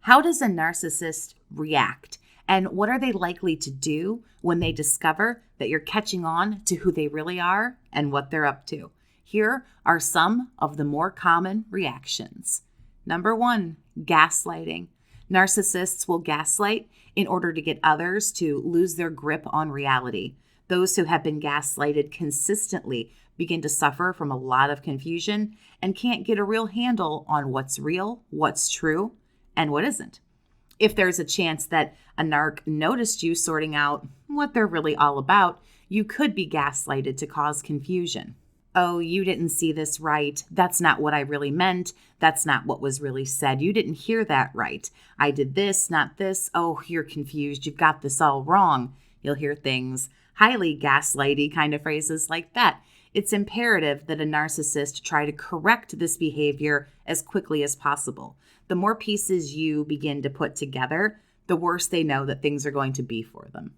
How does a narcissist react? And what are they likely to do when they discover that you're catching on to who they really are and what they're up to? Here are some of the more common reactions. Number 1, gaslighting. Narcissists will gaslight in order to get others to lose their grip on reality. Those who have been gaslighted consistently begin to suffer from a lot of confusion and can't get a real handle on what's real, what's true, and what isn't. If there's a chance that a narc noticed you sorting out what they're really all about, you could be gaslighted to cause confusion. Oh, you didn't see this right. That's not what I really meant. That's not what was really said. You didn't hear that right. I did this, not this. Oh, you're confused. You've got this all wrong. You'll hear things, highly gaslighty kind of phrases like that. It's imperative that a narcissist try to correct this behavior as quickly as possible. The more pieces you begin to put together, the worse they know that things are going to be for them.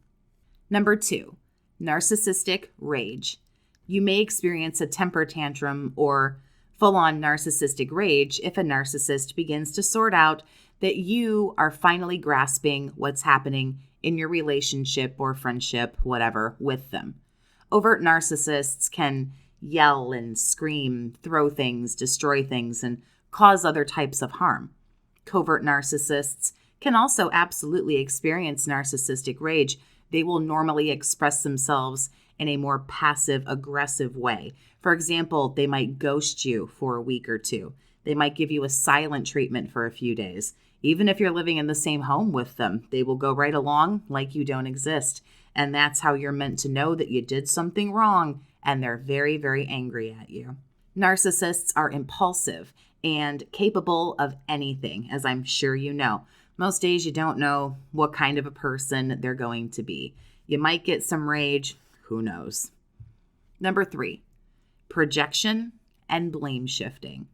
Number 2, narcissistic rage. You may experience a temper tantrum or full-on narcissistic rage if a narcissist begins to sort out that you are finally grasping what's happening in your relationship or friendship, whatever, with them. Overt narcissists can yell and scream, throw things, destroy things, and cause other types of harm. Covert narcissists can also absolutely experience narcissistic rage. They will normally express themselves in a more passive-aggressive way. For example, they might ghost you for a week or two. They might give you a silent treatment for a few days. Even if you're living in the same home with them, they will go right along like you don't exist. And that's how you're meant to know that you did something wrong, and they're very, very angry at you. Narcissists are impulsive and capable of anything, as I'm sure you know. Most days you don't know what kind of a person they're going to be. You might get some rage, who knows. Number 3, projection and blame shifting.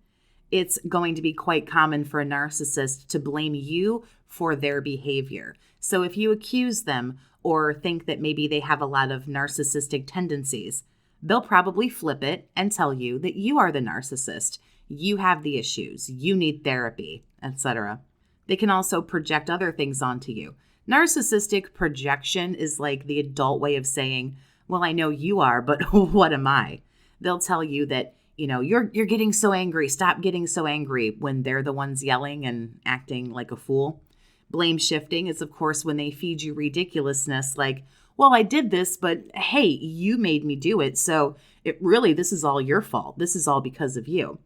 It's going to be quite common for a narcissist to blame you for their behavior. So if you accuse them or think that maybe they have a lot of narcissistic tendencies, they'll probably flip it and tell you that you are the narcissist. You have the issues, you need therapy, etc. They can also project other things onto you. Narcissistic projection is like the adult way of saying, well, I know you are, but what am I? They'll tell you that, you're getting so angry. Stop getting so angry when they're the ones yelling and acting like a fool. Blame shifting is, of course, when they feed you ridiculousness like, well, I did this, but hey, you made me do it. So this is all your fault. This is all because of you.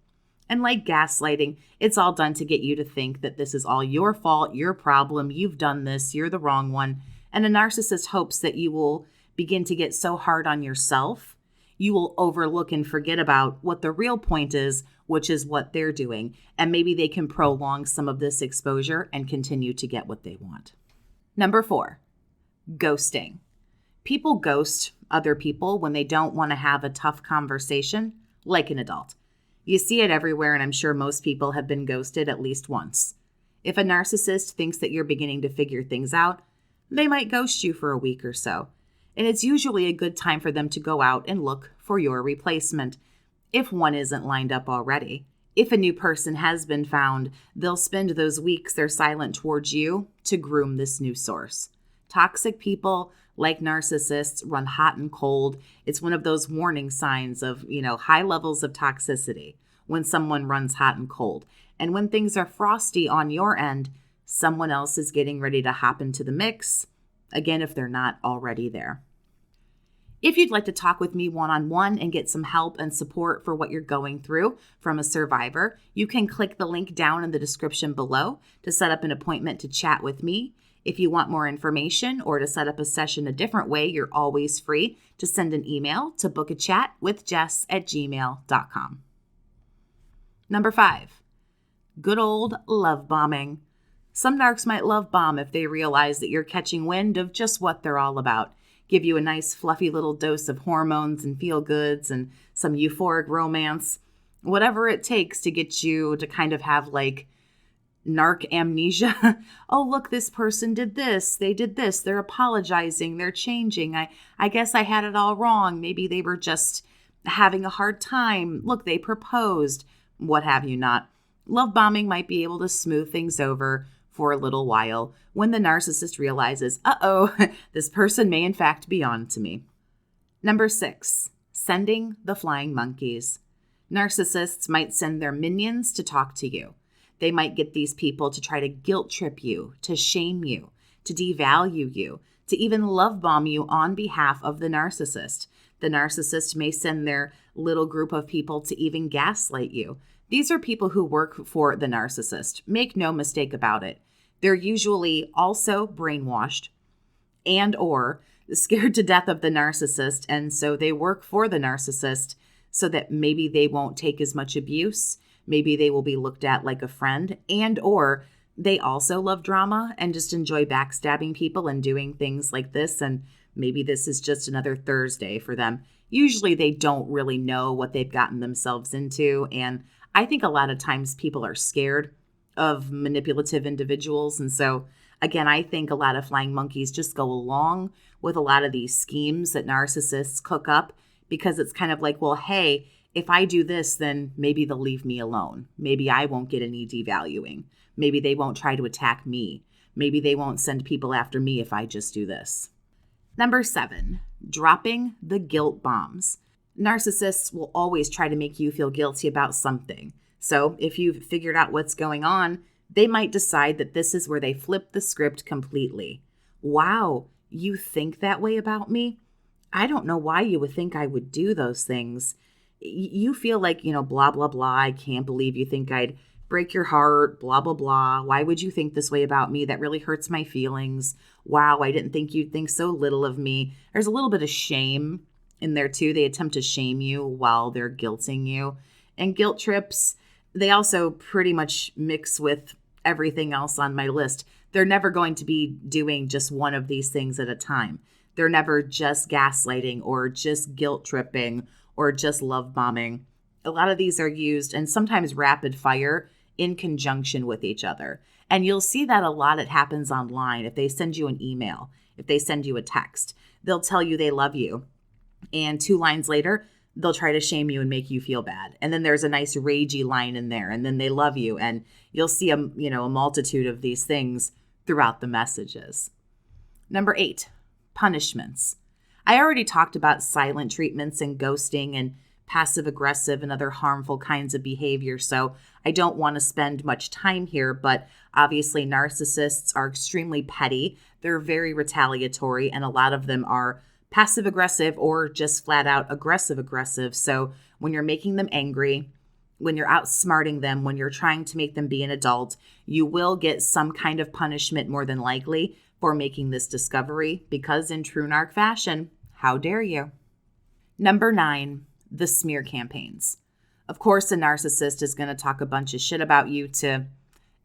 And like gaslighting, it's all done to get you to think that this is all your fault, your problem, you've done this, you're the wrong one. And a narcissist hopes that you will begin to get so hard on yourself, you will overlook and forget about what the real point is, which is what they're doing. And maybe they can prolong some of this exposure and continue to get what they want. Number 4, ghosting. People ghost other people when they don't want to have a tough conversation, like an adult. You see it everywhere, and I'm sure most people have been ghosted at least once. If a narcissist thinks that you're beginning to figure things out, they might ghost you for a week or so. And it's usually a good time for them to go out and look for your replacement, if one isn't lined up already. If a new person has been found, they'll spend those weeks they're silent towards you to groom this new source. Toxic people, like narcissists, run hot and cold. It's one of those warning signs of, high levels of toxicity when someone runs hot and cold. And when things are frosty on your end, someone else is getting ready to hop into the mix, again, if they're not already there. If you'd like to talk with me one-on-one and get some help and support for what you're going through from a survivor, you can click the link down in the description below to set up an appointment to chat with me. If you want more information or to set up a session a different way, you're always free to send an email to BookAChatWithJess@gmail.com. Number 5, good old love bombing. Some narcs might love bomb if they realize that you're catching wind of just what they're all about. Give you a nice fluffy little dose of hormones and feel-goods and some euphoric romance. Whatever it takes to get you to kind of have like narc amnesia. Oh, look, this person did this. They did this. They're apologizing. They're changing. I guess I had it all wrong. Maybe they were just having a hard time. Look, they proposed. What have you not. Love bombing might be able to smooth things over for a little while when the narcissist realizes, uh-oh, this person may in fact be on to me. Number 6, sending the flying monkeys. Narcissists might send their minions to talk to you. They might get these people to try to guilt trip you, to shame you, to devalue you, to even love bomb you on behalf of the narcissist. The narcissist may send their little group of people to even gaslight you. These are people who work for the narcissist. Make no mistake about it. They're usually also brainwashed and or scared to death of the narcissist, and so they work for the narcissist so that maybe they won't take as much abuse. Maybe they will be looked at like a friend, and or they also love drama and just enjoy backstabbing people and doing things like this, and maybe this is just another Thursday for them. Usually they don't really know what they've gotten themselves into, and I think a lot of times people are scared of manipulative individuals, and so again, I think a lot of flying monkeys just go along with a lot of these schemes that narcissists cook up because it's kind of like, well, hey, if I do this, then maybe they'll leave me alone. Maybe I won't get any devaluing. Maybe they won't try to attack me. Maybe they won't send people after me if I just do this. Number 7, dropping the guilt bombs. Narcissists will always try to make you feel guilty about something. So if you've figured out what's going on, they might decide that this is where they flip the script completely. Wow, you think that way about me? I don't know why you would think I would do those things. You feel like, blah, blah, blah. I can't believe you think I'd break your heart, blah, blah, blah. Why would you think this way about me? That really hurts my feelings. Wow, I didn't think you'd think so little of me. There's a little bit of shame in there too. They attempt to shame you while they're guilting you. And guilt trips, they also pretty much mix with everything else on my list. They're never going to be doing just one of these things at a time. They're never just gaslighting or just guilt tripping or just love bombing. A lot of these are used and sometimes rapid fire in conjunction with each other. And you'll see that a lot. It happens online. If they send you an email, if they send you a text, they'll tell you they love you. And 2 lines later, they'll try to shame you and make you feel bad. And then there's a nice ragey line in there, and then they love you. And you'll see a multitude of these things throughout the messages. Number 8, punishments. I already talked about silent treatments and ghosting and passive aggressive and other harmful kinds of behavior. So I don't want to spend much time here, but obviously narcissists are extremely petty. They're very retaliatory, and a lot of them are passive aggressive or just flat out aggressive. So when you're making them angry, when you're outsmarting them, when you're trying to make them be an adult, you will get some kind of punishment more than likely for making this discovery, because in true narc fashion, how dare you? Number 9, the smear campaigns. Of course, a narcissist is going to talk a bunch of shit about you to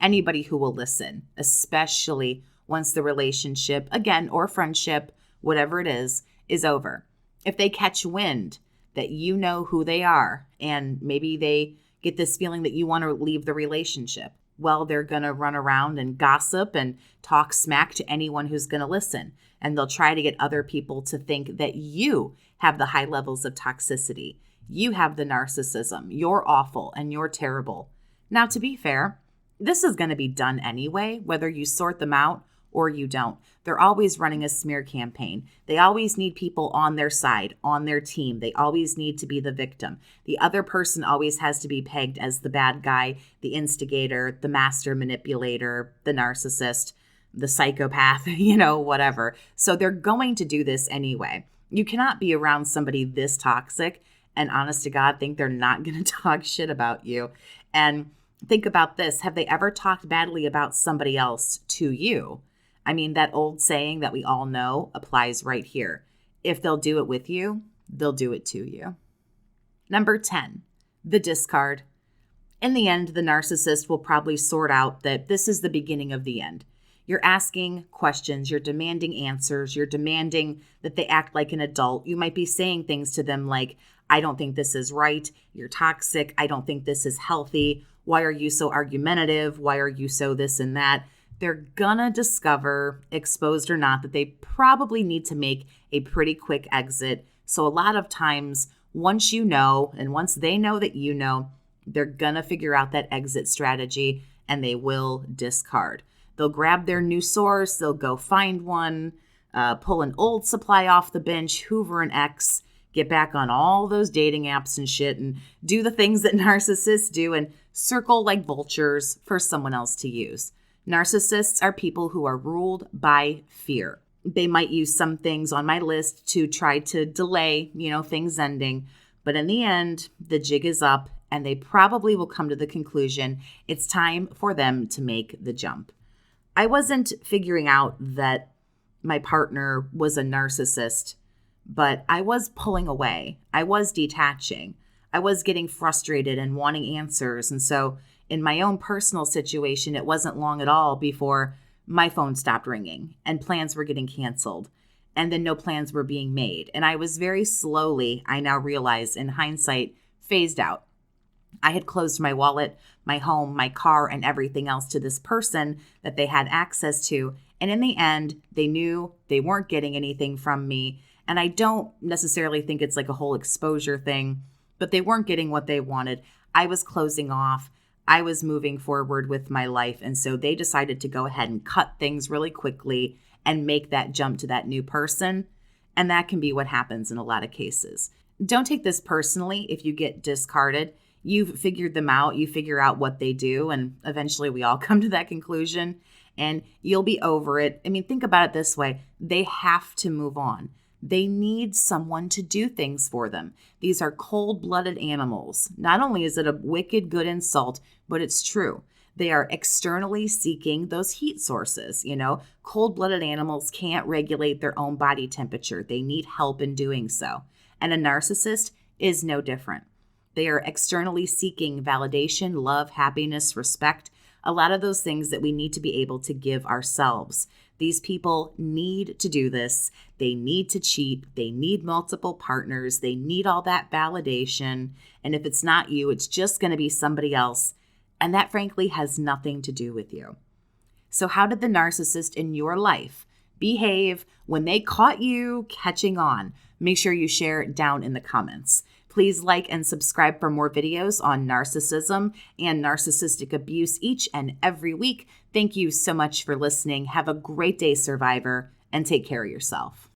anybody who will listen, especially once the relationship, again, or friendship, whatever it is over. If they catch wind that you know who they are, and maybe they get this feeling that you want to leave the relationship, well, they're going to run around and gossip and talk smack to anyone who's going to listen. And they'll try to get other people to think that you have the high levels of toxicity. You have the narcissism. You're awful and you're terrible. Now, to be fair, this is going to be done anyway, whether you sort them out or you don't. They're always running a smear campaign. They always need people on their side, on their team. They always need to be the victim. The other person always has to be pegged as the bad guy, the instigator, the master manipulator, the narcissist, the psychopath, whatever. So they're going to do this anyway. You cannot be around somebody this toxic and honest to God think they're not going to talk shit about you. And think about this. Have they ever talked badly about somebody else to you? I mean, that old saying that we all know applies right here. If they'll do it with you, they'll do it to you. Number 10, the discard. In the end, the narcissist will probably sort out that this is the beginning of the end. You're asking questions, you're demanding answers, you're demanding that they act like an adult. You might be saying things to them like, I don't think this is right, you're toxic, I don't think this is healthy, why are you so argumentative, why are you so this and that? They're gonna discover, exposed or not, that they probably need to make a pretty quick exit. So a lot of times, once you know, and once they know that you know, they're gonna figure out that exit strategy and they will discard. They'll grab their new source, they'll go find one, pull an old supply off the bench, hoover an ex, get back on all those dating apps and shit, and do the things that narcissists do and circle like vultures for someone else to use. Narcissists are people who are ruled by fear. They might use some things on my list to try to delay, things ending. But in the end, the jig is up and they probably will come to the conclusion it's time for them to make the jump. I wasn't figuring out that my partner was a narcissist, but I was pulling away. I was detaching. I was getting frustrated and wanting answers. And so in my own personal situation, it wasn't long at all before my phone stopped ringing and plans were getting canceled. And then no plans were being made. And I was very slowly, I now realize in hindsight, phased out. I had closed my wallet, my home, my car, and everything else to this person that they had access to. And in the end, they knew they weren't getting anything from me. And I don't necessarily think it's like a whole exposure thing, but they weren't getting what they wanted. I was closing off. I was moving forward with my life. And so they decided to go ahead and cut things really quickly and make that jump to that new person. And that can be what happens in a lot of cases. Don't take this personally if you get discarded. You've figured them out. You figure out what they do. And eventually we all come to that conclusion and you'll be over it. I mean, think about it this way. They have to move on. They need someone to do things for them. These are cold-blooded animals. Not only is it a wicked good insult, but it's true. They are externally seeking those heat sources. Cold-blooded animals can't regulate their own body temperature. They need help in doing so. And a narcissist is no different. They are externally seeking validation, love, happiness, respect, a lot of those things that we need to be able to give ourselves. These people need to do this. They need to cheat. They need multiple partners. They need all that validation. And if it's not you, it's just going to be somebody else. And that, frankly, has nothing to do with you. So how did the narcissist in your life behave when they caught you catching on? Make sure you share it down in the comments. Please like and subscribe for more videos on narcissism and narcissistic abuse each and every week. Thank you so much for listening. Have a great day, survivor, and take care of yourself.